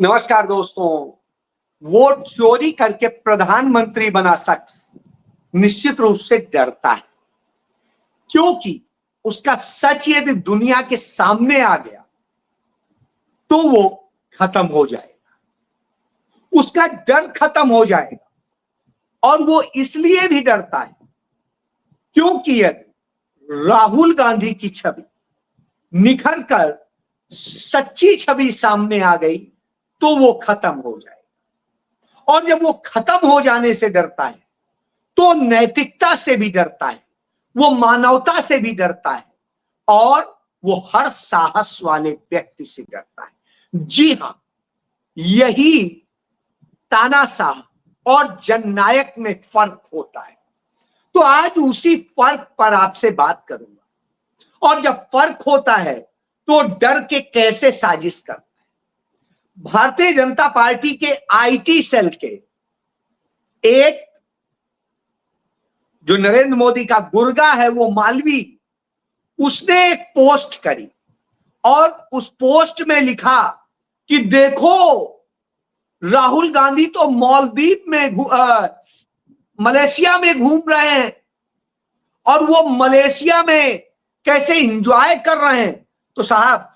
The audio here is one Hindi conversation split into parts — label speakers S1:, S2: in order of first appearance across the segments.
S1: नमस्कार दोस्तों। वोट चोरी करके प्रधानमंत्री बना शख्स निश्चित रूप से डरता है, क्योंकि उसका सच यदि दुनिया के सामने आ गया तो वो खत्म हो जाएगा, उसका डर खत्म हो जाएगा। और वो इसलिए भी डरता है क्योंकि यदि राहुल गांधी की छवि निखर कर सच्ची छवि सामने आ गई तो वो खत्म हो जाएगा। और जब वो खत्म हो जाने से डरता है तो नैतिकता से भी डरता है, वो मानवता से भी डरता है, और वो हर साहस वाले व्यक्ति से डरता है। जी हां, यही तानाशाह और जननायक में फर्क होता है। तो आज उसी फर्क पर आपसे बात करूंगा। और जब फर्क होता है तो डर के कैसे साजिश करता है। भारतीय जनता पार्टी के आईटी सेल के एक जो नरेंद्र मोदी का गुर्गा है, वो मालवी, उसने एक पोस्ट करी और उस पोस्ट में लिखा कि देखो, राहुल गांधी तो मालदीव में मलेशिया में घूम रहे हैं और वो मलेशिया में कैसे एंजॉय कर रहे हैं। तो साहब,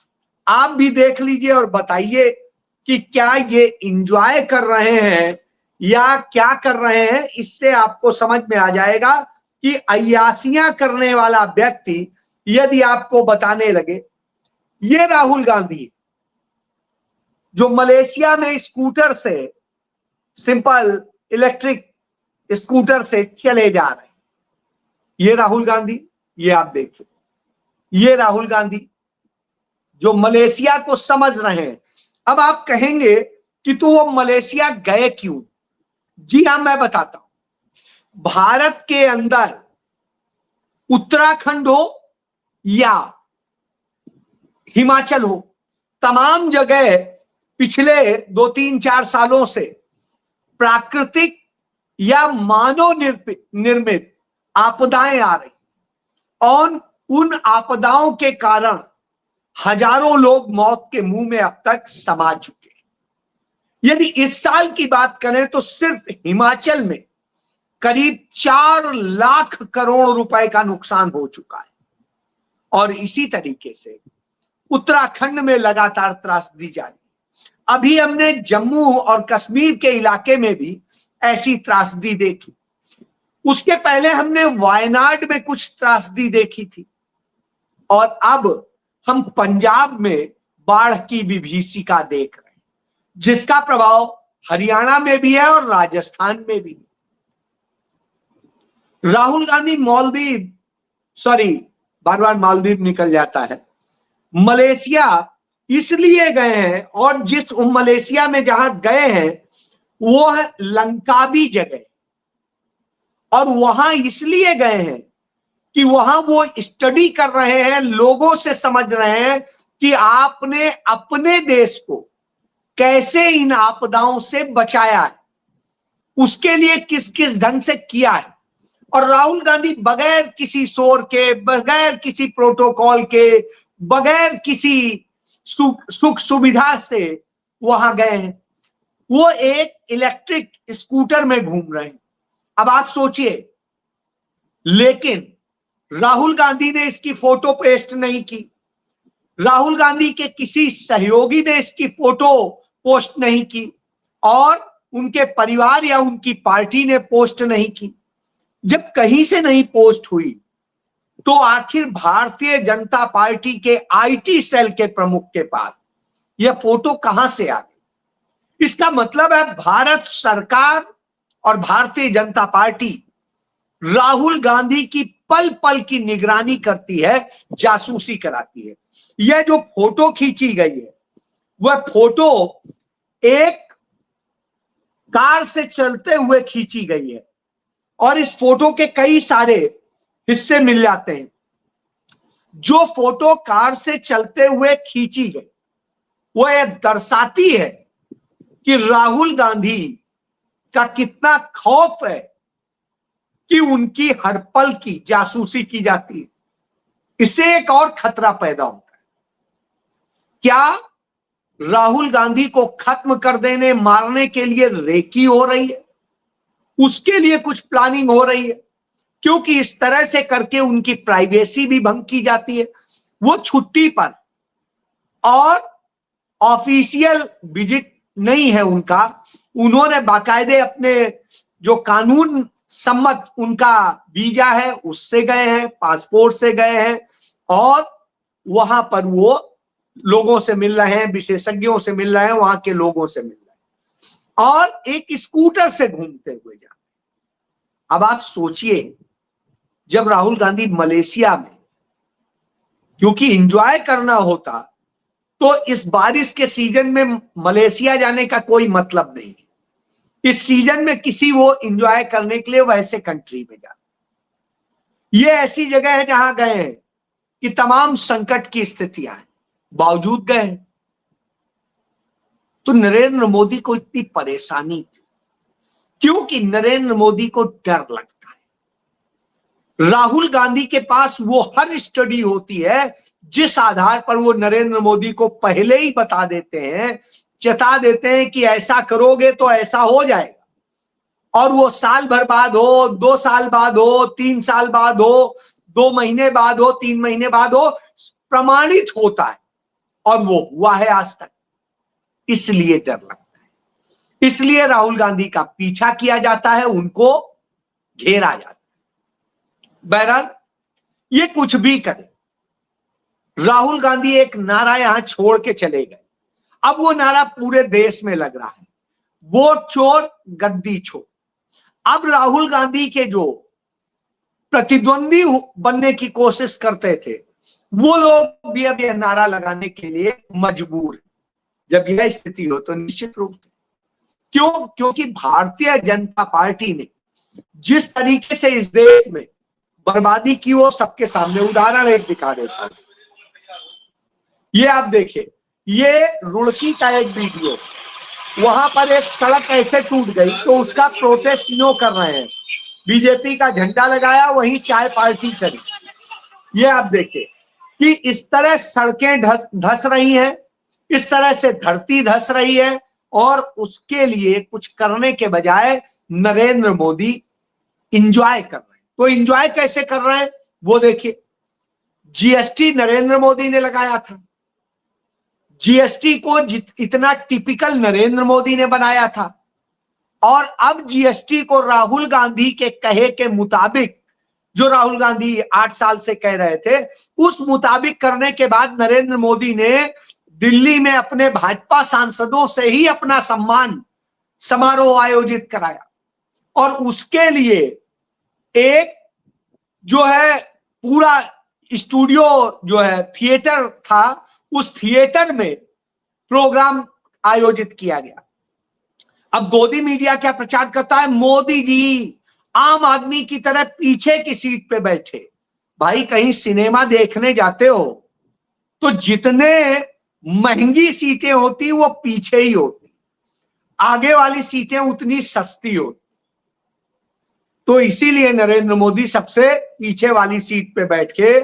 S1: आप भी देख लीजिए और बताइए कि क्या ये एंजॉय कर रहे हैं या क्या कर रहे हैं। इससे आपको समझ में आ जाएगा कि अय्यासियां करने वाला व्यक्ति यदि आपको बताने लगे, ये राहुल गांधी जो मलेशिया में स्कूटर से, सिंपल इलेक्ट्रिक स्कूटर से चले जा रहे हैं, ये राहुल गांधी, ये आप देखिए, ये राहुल गांधी जो मलेशिया को समझ रहे हैं। अब आप कहेंगे कि तो वो मलेशिया गए क्यों? जी हां, मैं बताता हूं। भारत के अंदर उत्तराखंड हो या हिमाचल हो, तमाम जगह पिछले 2-3-4 सालों से प्राकृतिक या मानव निर्मित आपदाएं आ रही, और उन आपदाओं के कारण हजारों लोग मौत के मुंह में अब तक समा चुके हैं। यदि इस साल की बात करें तो सिर्फ हिमाचल में करीब 4 लाख करोड़ रुपए का नुकसान हो चुका है। और इसी तरीके से उत्तराखंड में लगातार त्रासदी जारी। अभी हमने जम्मू और कश्मीर के इलाके में भी ऐसी त्रासदी देखी। उसके पहले हमने वायनाड में कुछ त्रासदी देखी थी, और अब हम पंजाब में बाढ़ की विभीषिका देख रहे हैं, जिसका प्रभाव हरियाणा में भी है और राजस्थान में भी। राहुल गांधी मालदीव, सॉरी, बार बार मालदीव निकल जाता है, मलेशिया इसलिए गए हैं, और जिस मलेशिया में जहां गए हैं वो है लंकावी जगह, और वहां इसलिए गए हैं कि वहां वो स्टडी कर रहे हैं, लोगों से समझ रहे हैं कि आपने अपने देश को कैसे इन आपदाओं से बचाया है, उसके लिए किस किस ढंग से किया है। और राहुल गांधी बगैर किसी शोर के, बगैर किसी प्रोटोकॉल के, बगैर किसी सुख सुविधा से वहां गए हैं। वो एक इलेक्ट्रिक स्कूटर में घूम रहे हैं। अब आप सोचिए, लेकिन राहुल गांधी ने इसकी फोटो पोस्ट नहीं की, राहुल गांधी के किसी सहयोगी ने इसकी फोटो पोस्ट नहीं की, और उनके परिवार या उनकी पार्टी ने पोस्ट नहीं की। जब कहीं से नहीं पोस्ट हुई तो आखिर भारतीय जनता पार्टी के आईटी सेल के प्रमुख के पास यह फोटो कहां से आ गई? इसका मतलब है भारत सरकार और भारतीय जनता पार्टी राहुल गांधी की पल पल की निगरानी करती है, जासूसी कराती है। यह जो फोटो खींची गई है वह फोटो एक कार से चलते हुए खींची गई है, और इस फोटो के कई सारे हिस्से मिल जाते हैं। जो फोटो कार से चलते हुए खींची गई वह यह दर्शाती है कि राहुल गांधी का कितना खौफ है कि उनकी हर पल की जासूसी की जाती है। इससे एक और खतरा पैदा होता है। क्या राहुल गांधी को खत्म कर देने, मारने के लिए रेकी हो रही है, उसके लिए कुछ प्लानिंग हो रही है, क्योंकि इस तरह से करके उनकी प्राइवेसी भी भंग की जाती है। वो छुट्टी पर और ऑफिशियल विजिट नहीं है उनका, उन्होंने बाकायदे अपने जो कानून सम्मत उनका वीजा है उससे गए हैं, पासपोर्ट से गए हैं, और वहां पर वो लोगों से मिल रहे हैं, विशेषज्ञों से मिल रहे हैं, वहां के लोगों से मिल रहे हैं, और एक स्कूटर से घूमते हुए जा। अब आप सोचिए, जब राहुल गांधी मलेशिया में, क्योंकि एंजॉय करना होता तो इस बारिश के सीजन में मलेशिया जाने का कोई मतलब नहीं। इस सीजन में किसी वो एंजॉय करने के लिए वैसे कंट्री में जाना, ये ऐसी जगह है जहां गए हैं कि तमाम संकट की स्थितियां हैं, बावजूद गए हैं। तो नरेंद्र मोदी को इतनी परेशानी थी क्योंकि नरेंद्र मोदी को डर लगता है। राहुल गांधी के पास वो हर स्टडी होती है जिस आधार पर वो नरेंद्र मोदी को पहले ही बता देते हैं, चेता देते हैं कि ऐसा करोगे तो ऐसा हो जाएगा, और वो साल भर बाद हो, 2 साल बाद हो, 3 साल बाद हो, 2 महीने बाद हो, 3 महीने बाद हो, प्रमाणित होता है, और वो हुआ है आज तक। इसलिए डर लगता है, इसलिए राहुल गांधी का पीछा किया जाता है, उनको घेरा जाता है। बहरहाल ये कुछ भी करे, राहुल गांधी एक नारा यहां छोड़ के चले गए। अब वो नारा पूरे देश में लग रहा है, वोट चोर गद्दी छोड़। अब राहुल गांधी के जो प्रतिद्वंदी बनने की कोशिश करते थे वो लोग भी अब यह नारा लगाने के लिए मजबूर। जब यह स्थिति हो तो निश्चित रूप से, क्यों? क्योंकि भारतीय जनता पार्टी ने जिस तरीके से इस देश में बर्बादी की वो सबके सामने उदाहरण एक दिखा देता है। ये आप देखिए, ये रुड़की का एक वीडियो, वहां पर एक सड़क ऐसे टूट गई तो उसका प्रोटेस्ट यूं कर रहे हैं, बीजेपी का झंडा लगाया, वहीं चाय पार्टी चली। ये आप देखिए कि इस तरह सड़कें धस रही हैं, इस तरह से धरती धस रही है, और उसके लिए कुछ करने के बजाय नरेंद्र मोदी इंजॉय कर रहे हैं। तो इंजॉय कैसे कर रहे हैं वो देखिए। जीएसटी नरेंद्र मोदी ने लगाया था, जीएसटी को इतना टिपिकल नरेंद्र मोदी ने बनाया था, और अब जीएसटी को राहुल गांधी के कहे के मुताबिक, जो राहुल गांधी 8 साल से कह रहे थे, उस मुताबिक करने के बाद नरेंद्र मोदी ने दिल्ली में अपने भाजपा सांसदों से ही अपना सम्मान समारोह आयोजित कराया, और उसके लिए एक जो है पूरा स्टूडियो जो है थिएटर था, उस थिएटर में प्रोग्राम आयोजित किया गया। अब गोदी मीडिया क्या प्रचार करता है, मोदी जी आम आदमी की तरह पीछे की सीट पे बैठे। भाई कहीं सिनेमा देखने जाते हो तो जितने महंगी सीटें होती वो पीछे ही होती, आगे वाली सीटें उतनी सस्ती होती। तो इसीलिए नरेंद्र मोदी सबसे पीछे वाली सीट पे बैठ के,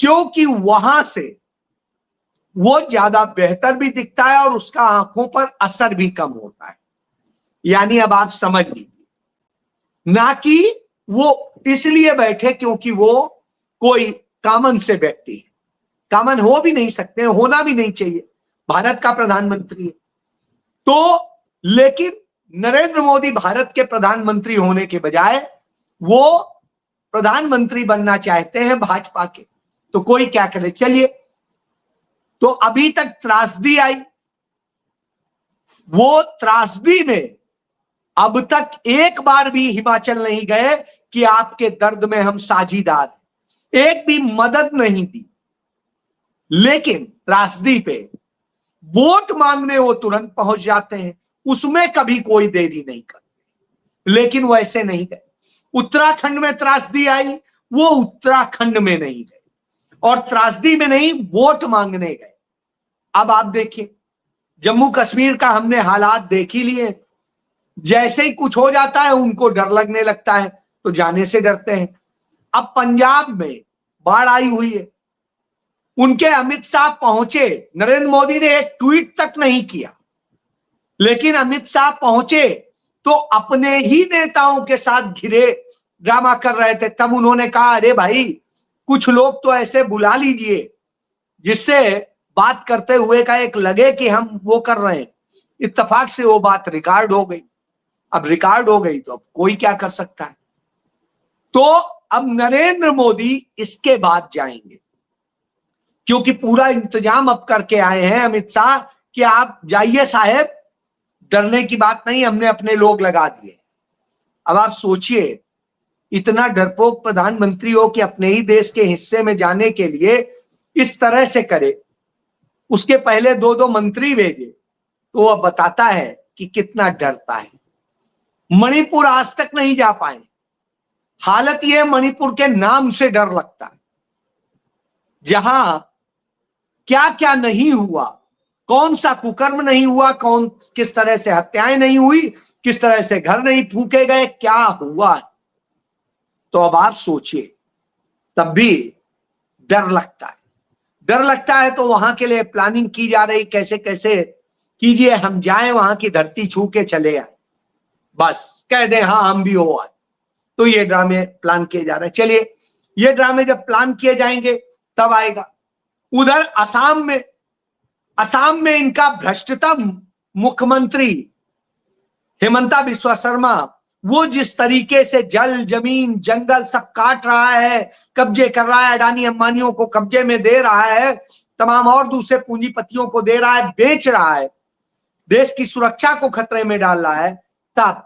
S1: क्योंकि वहां से वो ज्यादा बेहतर भी दिखता है और उसका आंखों पर असर भी कम होता है। यानी अब आप समझ लीजिए, ना कि वो इसलिए बैठे क्योंकि वो कोई कॉमन से व्यक्ति है, कॉमन हो भी नहीं सकते, होना भी नहीं चाहिए, भारत का प्रधानमंत्री है। तो लेकिन नरेंद्र मोदी भारत के प्रधानमंत्री होने के बजाय वो प्रधानमंत्री बनना चाहते हैं भाजपा के। तो कोई क्या करे, चलिए। तो अभी तक त्रासदी आई, वो त्रासदी में अब तक एक बार भी हिमाचल नहीं गए कि आपके दर्द में हम साझीदार, एक भी मदद नहीं दी। लेकिन त्रासदी पे वोट मांगने वो तुरंत पहुंच जाते हैं, उसमें कभी कोई देरी नहीं करते। लेकिन वैसे नहीं गए। उत्तराखंड में त्रासदी आई, वो उत्तराखंड में नहीं गए, और त्रासदी में नहीं, वोट मांगने गए। अब आप देखिए, जम्मू कश्मीर का हमने हालात देख ही लिए। जैसे ही कुछ हो जाता है उनको डर लगने लगता है, तो जाने से डरते हैं। अब पंजाब में बाढ़ आई हुई है, उनके अमित शाह पहुंचे, नरेंद्र मोदी ने एक ट्वीट तक नहीं किया, लेकिन अमित शाह पहुंचे तो अपने ही नेताओं के साथ घिरे ड्रामा कर रहे थे। तब उन्होंने कहा अरे भाई कुछ लोग तो ऐसे बुला लीजिए जिससे बात करते हुए का एक लगे कि हम वो कर रहे हैं। इत्तेफाक से वो बात रिकॉर्ड हो गई। अब रिकॉर्ड हो गई तो अब कोई क्या कर सकता है। तो अब नरेंद्र मोदी इसके बाद जाएंगे, क्योंकि पूरा इंतजाम अब करके आए हैं अमित शाह कि आप जाइए साहब, डरने की बात नहीं, हमने अपने लोग लगा दिए। अब आप सोचिए, इतना डरपोक प्रधानमंत्री हो कि अपने ही देश के हिस्से में जाने के लिए इस तरह से करे, उसके पहले 2-2 मंत्री भेजे, तो वह बताता है कि कितना डरता है। मणिपुर आज तक नहीं जा पाए। हालत यह मणिपुर के नाम से डर लगता है, जहां क्या क्या नहीं हुआ, कौन सा कुकर्म नहीं हुआ, कौन किस तरह से हत्याएं नहीं हुई, किस तरह से घर नहीं फूके गए, क्या हुआ। तो अब आप सोचिए, तब भी डर लगता है। डर लगता है तो वहां के लिए प्लानिंग की जा रही, कैसे कैसे कीजिए हम जाएं, वहां की धरती छू के चले आए, बस कह दें हाँ हम भी हो आए। तो ये ड्रामे प्लान किए जा रहे हैं। चलिए, ये ड्रामे जब प्लान किए जाएंगे तब आएगा। उधर असम में इनका भ्रष्टतम मुख्यमंत्री हेमंता बिस्वा शर्मा, वो जिस तरीके से जल जमीन जंगल सब काट रहा है, कब्जे कर रहा है, अडानी अंबानियों को कब्जे में दे रहा है, तमाम और दूसरे पूंजीपतियों को दे रहा है, बेच रहा है, देश की सुरक्षा को खतरे में डाल रहा है, तब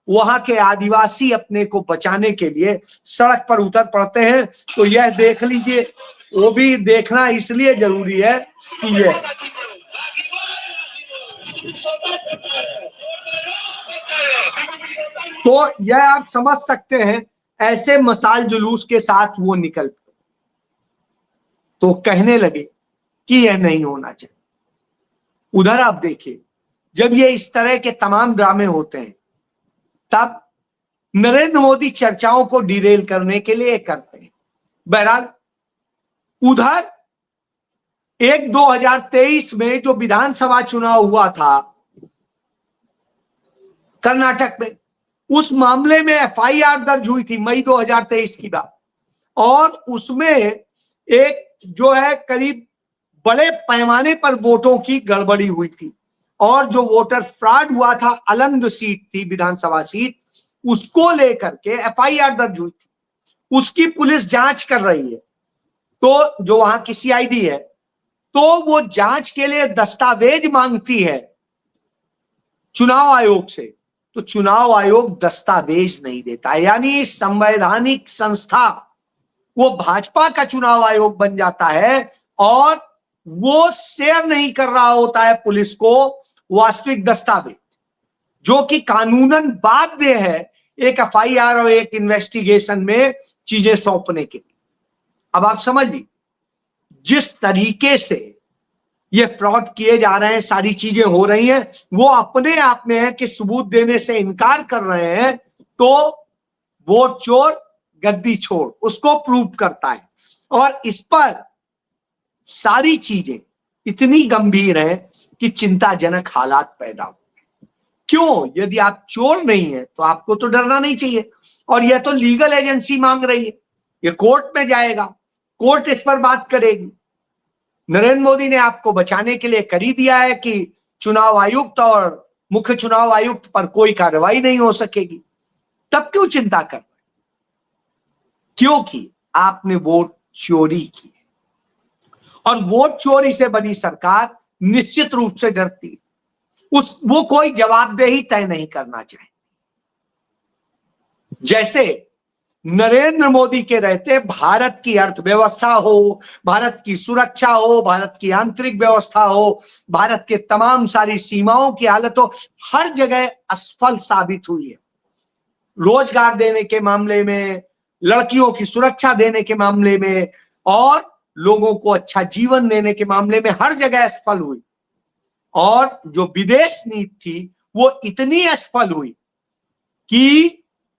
S1: वहां के आदिवासी अपने को बचाने के लिए सड़क पर उतर पड़ते हैं। तो यह देख लीजिए, वो भी देखना इसलिए जरूरी है कि तो यह आप समझ सकते हैं, ऐसे मसाल जुलूस के साथ वो निकल पड़े। तो कहने लगे कि यह नहीं होना चाहिए। उधर आप देखिए, जब ये इस तरह के तमाम ड्रामे होते हैं, तब नरेंद्र मोदी चर्चाओं को डिरेल करने के लिए करते हैं। बहरहाल उधर 2023 में जो विधानसभा चुनाव हुआ था कर्नाटक में, उस मामले में एफआईआर दर्ज हुई थी मई 2023 की बात, और उसमें एक जो है करीब बड़े पैमाने पर वोटों की गड़बड़ी हुई थी, और जो वोटर फ्रॉड हुआ था, अलंद सीट थी विधानसभा सीट, उसको लेकर के एफआईआर दर्ज हुई थी। उसकी पुलिस जांच कर रही है। तो जो वहां की सीआईडी है, तो वो जांच के लिए दस्तावेज मांगती है चुनाव आयोग से, तो चुनाव आयोग दस्तावेज नहीं देता, यानी संवैधानिक संस्था वो भाजपा का चुनाव आयोग बन जाता है, और वो शेयर नहीं कर रहा होता है पुलिस को वास्तविक दस्तावेज, जो कि कानूनन बाध्य है एक एफआईआर और एक इन्वेस्टिगेशन में चीजें सौंपने के लिए। अब आप समझ लीजिए, जिस तरीके से ये फ्रॉड किए जा रहे हैं, सारी चीजें हो रही हैं, वो अपने आप में है कि सबूत देने से इनकार कर रहे हैं, तो वोट चोर गद्दी छोड़ उसको प्रूव करता है। और इस पर सारी चीजें इतनी गंभीर हैं कि चिंताजनक हालात पैदा हो। क्यों? यदि आप चोर नहीं है तो आपको तो डरना नहीं चाहिए। और यह तो लीगल एजेंसी मांग रही है, ये कोर्ट में जाएगा, कोर्ट इस पर बात करेगी। नरेंद्र मोदी ने आपको बचाने के लिए कर ही दिया है कि चुनाव आयुक्त और मुख्य चुनाव आयुक्त पर कोई कार्रवाई नहीं हो सकेगी, तब क्यों चिंता कर रहे? क्योंकि आपने वोट चोरी की, और वोट चोरी से बनी सरकार निश्चित रूप से डरती है। वो कोई जवाबदेही तय नहीं करना चाहती। जैसे नरेंद्र मोदी के रहते भारत की अर्थव्यवस्था हो, भारत की सुरक्षा हो, भारत की आंतरिक व्यवस्था हो, भारत के तमाम सारी सीमाओं की हालत हो, हर जगह असफल साबित हुई है। रोजगार देने के मामले में, लड़कियों की सुरक्षा देने के मामले में, और लोगों को अच्छा जीवन देने के मामले में हर जगह असफल हुई। और जो विदेश नीति थी वो इतनी असफल हुई कि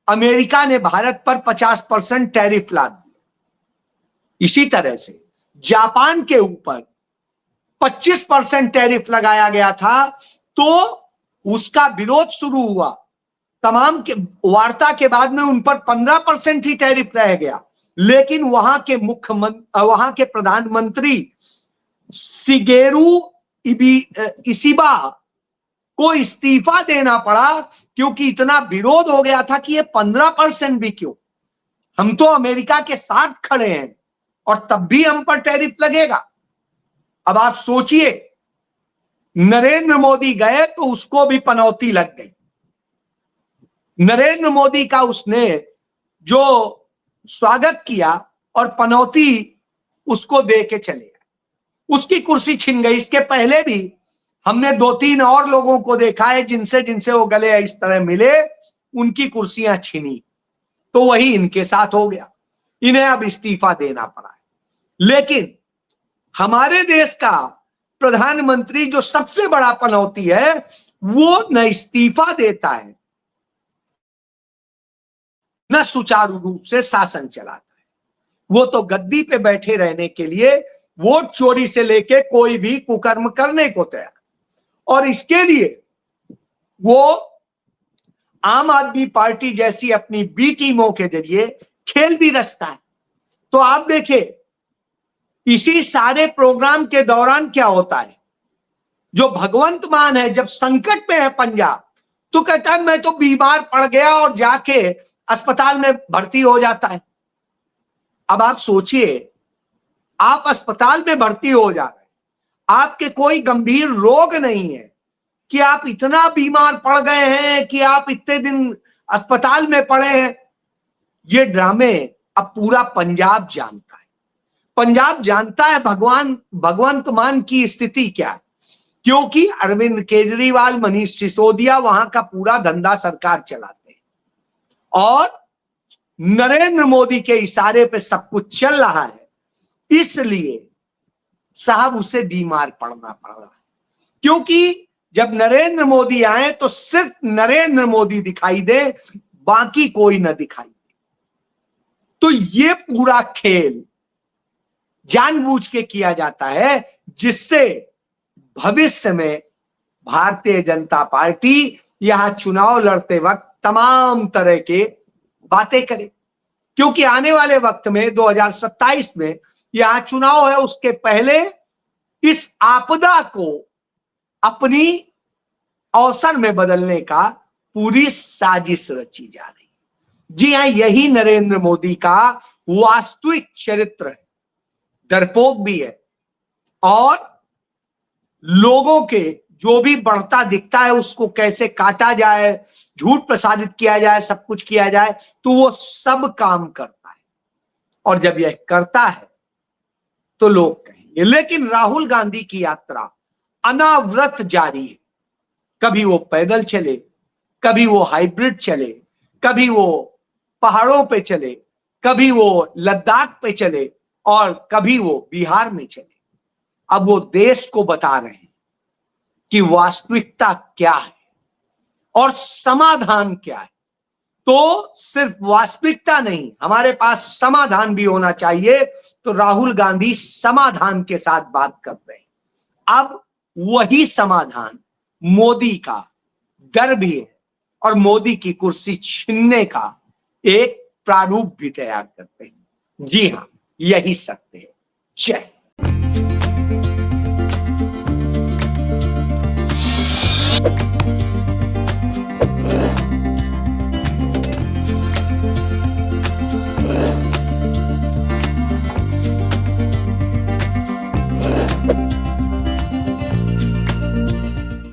S1: अमेरिका ने भारत पर 50% टैरिफ ला दिया। इसी तरह से जापान के ऊपर 25% टैरिफ लगाया गया था, तो उसका विरोध शुरू हुआ। तमाम के वार्ता के बाद में उन पर 15% ही टैरिफ रह गया, लेकिन वहां के प्रधानमंत्री शिगेरू इशिबा को इस्तीफा देना पड़ा, क्योंकि इतना विरोध हो गया था कि ये 15% भी क्यों, हम तो अमेरिका के साथ खड़े हैं और तब भी हम पर टैरिफ लगेगा। अब आप सोचिए, नरेंद्र मोदी गए तो उसको भी पनौती लग गई। नरेंद्र मोदी का उसने जो स्वागत किया और पनौती उसको दे के चले गए, उसकी कुर्सी छिन गई। इसके पहले भी हमने 2-3 और लोगों को देखा है जिनसे वो गले इस तरह मिले, उनकी कुर्सियां छिनी, तो वही इनके साथ हो गया। इन्हें अब इस्तीफा देना पड़ा है। लेकिन हमारे देश का प्रधानमंत्री जो सबसे बड़ा पनौती है, वो न इस्तीफा देता है, न सुचारू रूप से शासन चलाता है। वो तो गद्दी पे बैठे रहने के लिए वोट चोरी से लेके कोई भी कुकर्म करने को तैयार, और इसके लिए वो आम आदमी पार्टी जैसी अपनी बी टीमों के जरिए खेल भी रचता है। तो आप देखिए, इसी सारे प्रोग्राम के दौरान क्या होता है, जो भगवंत मान है जब संकट में है पंजाब, तो कहता है मैं तो बीमार पड़ गया और जाके अस्पताल में भर्ती हो जाता है। अब आप सोचिए, आप अस्पताल में भर्ती हो जा रहे हैं, आपके कोई गंभीर रोग नहीं है कि आप इतना बीमार पड़ गए हैं कि आप इतने दिन अस्पताल में पड़े हैं। ये ड्रामे अब पूरा पंजाब जानता है। पंजाब जानता है भगवंत मान की स्थिति क्या है, क्योंकि अरविंद केजरीवाल, मनीष सिसोदिया वहां का पूरा धंधा सरकार चलाते हैं और नरेंद्र मोदी के इशारे पे सब कुछ चल रहा है। इसलिए साहब उसे बीमार पड़ना पड़ रहा है, क्योंकि जब नरेंद्र मोदी आए तो सिर्फ नरेंद्र मोदी दिखाई दे, बाकी कोई ना दिखाई दे। तो ये पूरा खेल जानबूझ के किया जाता है, जिससे भविष्य में भारतीय जनता पार्टी यहां चुनाव लड़ते वक्त तमाम तरह के बातें करे। क्योंकि आने वाले वक्त में 2027 में यहां चुनाव है, उसके पहले इस आपदा को अपनी अवसर में बदलने का पूरी साजिश रची जा रही है। जी हां, यही नरेंद्र मोदी का वास्तविक चरित्र है। डरपोक भी है और लोगों के जो भी बढ़ता दिखता है उसको कैसे काटा जाए, झूठ प्रसारित किया जाए, सब कुछ किया जाए, तो वो सब काम करता है। और जब यह करता है तो लोग कहेंगे। लेकिन राहुल गांधी की यात्रा अनावरत जारी है। कभी वो पैदल चले, कभी वो हाइब्रिड चले, कभी वो पहाड़ों पे चले, कभी वो लद्दाख पे चले और कभी वो बिहार में चले। अब वो देश को बता रहे हैं कि वास्तविकता क्या है और समाधान क्या है। तो सिर्फ वास्तविकता नहीं, हमारे पास समाधान भी होना चाहिए। तो राहुल गांधी समाधान के साथ बात करते हैं। अब वही समाधान मोदी का डर भी है और मोदी की कुर्सी छीनने का एक प्रारूप भी तैयार करते हैं। जी हां, यही सत्य है। जय